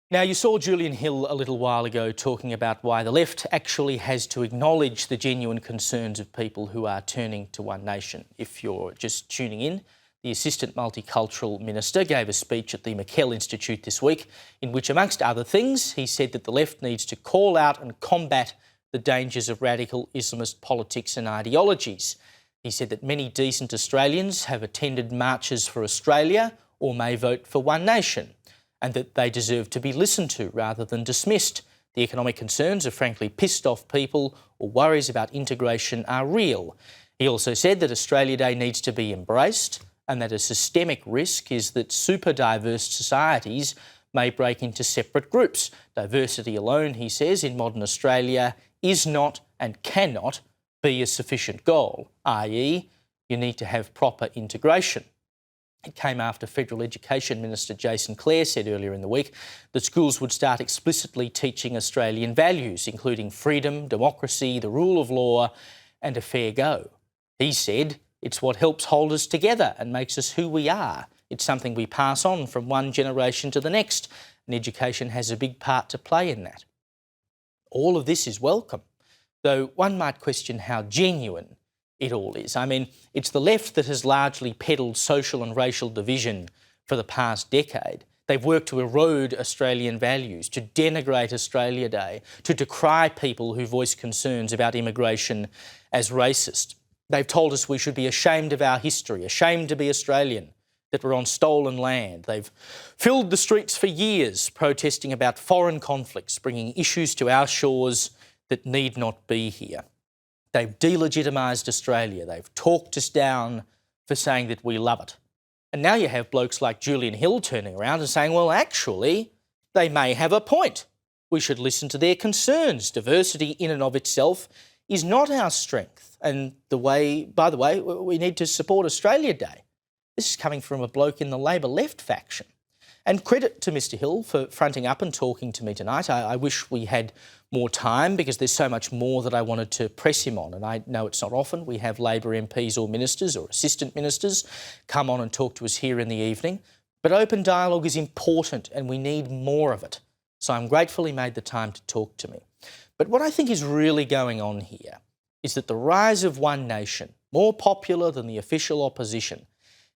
Now, you saw Julian Hill a little while ago talking about why the left actually has to acknowledge the genuine concerns of people who are turning to One Nation. If you're just tuning in, the Assistant Multicultural Minister gave a speech at the McKell Institute this week in which, amongst other things, he said that the left needs to call out and combat the dangers of radical Islamist politics and ideologies. He said that many decent Australians have attended marches for Australia or may vote for One Nation, and that they deserve to be listened to rather than dismissed. The economic concerns of frankly pissed off people or worries about integration are real. He also said that Australia Day needs to be embraced and that a systemic risk is that super diverse societies may break into separate groups. Diversity alone, he says, in modern Australia is not and cannot be a sufficient goal, i.e. you need to have proper integration. It came after Federal Education Minister Jason Clare said earlier in the week that schools would start explicitly teaching Australian values, including freedom, democracy, the rule of law and a fair go. He said it's what helps hold us together and makes us who we are. It's something we pass on from one generation to the next, and education has a big part to play in that. All of this is welcome, though one might question how genuine it all is. I mean, it's the left that has largely peddled social and racial division for the past decade. They've worked to erode Australian values, to denigrate Australia Day, to decry people who voice concerns about immigration as racist. They've told us we should be ashamed of our history, ashamed to be Australian, that we're on stolen land. They've filled the streets for years protesting about foreign conflicts, bringing issues to our shores that need not be here. They've delegitimised Australia. They've talked us down for saying that we love it. And now you have blokes like Julian Hill turning around and saying, well, actually, they may have a point. We should listen to their concerns. Diversity in and of itself is not our strength. And by the way, we need to support Australia Day. This is coming from a bloke in the Labor left faction. And credit to Mr Hill for fronting up and talking to me tonight. I wish we had more time because there's so much more that I wanted to press him on. And I know it's not often we have Labor MPs or ministers or assistant ministers come on and talk to us here in the evening. But open dialogue is important and we need more of it. So I'm grateful he made the time to talk to me. But what I think is really going on here is that the rise of One Nation, more popular than the official opposition,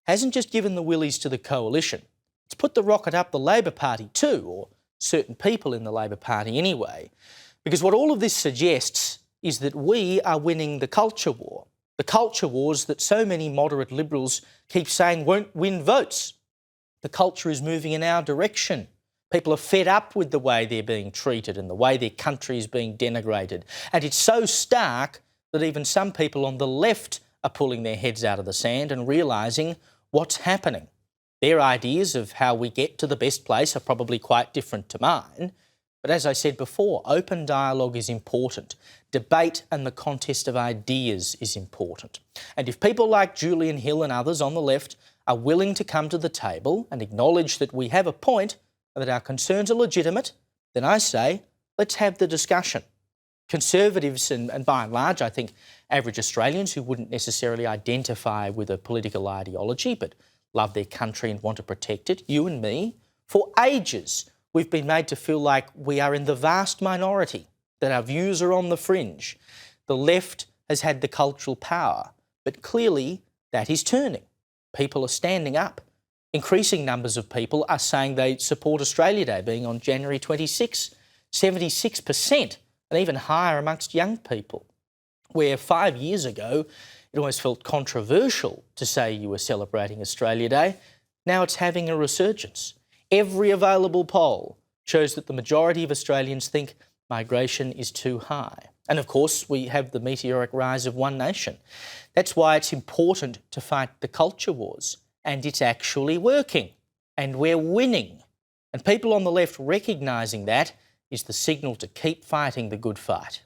hasn't just given the willies to the coalition. It's put the rocket up the Labor Party too, or certain people in the Labor Party anyway, because what all of this suggests is that we are winning the culture war. The culture wars that so many moderate Liberals keep saying won't win votes. The culture is moving in our direction. People are fed up with the way they're being treated and the way their country is being denigrated. And it's so stark that even some people on the left are pulling their heads out of the sand and realising what's happening. Their ideas of how we get to the best place are probably quite different to mine. But as I said before, open dialogue is important. Debate and the contest of ideas is important. And if people like Julian Hill and others on the left are willing to come to the table and acknowledge that we have a point and that our concerns are legitimate, then I say, let's have the discussion. Conservatives and by and large, I think average Australians who wouldn't necessarily identify with a political ideology but love their country and want to protect it, you and me, for ages we've been made to feel like we are in the vast minority, that our views are on the fringe. The left has had the cultural power, but clearly that is turning. People are standing up. Increasing numbers of people are saying they support Australia Day being on January 26, 76%, and even higher amongst young people, where 5 years ago it always felt controversial to say you were celebrating Australia Day. Now it's having a resurgence. Every available poll shows that the majority of Australians think migration is too high. And of course, we have the meteoric rise of One Nation. That's why it's important to fight the culture wars. And it's actually working. And we're winning. And people on the left recognising that is the signal to keep fighting the good fight.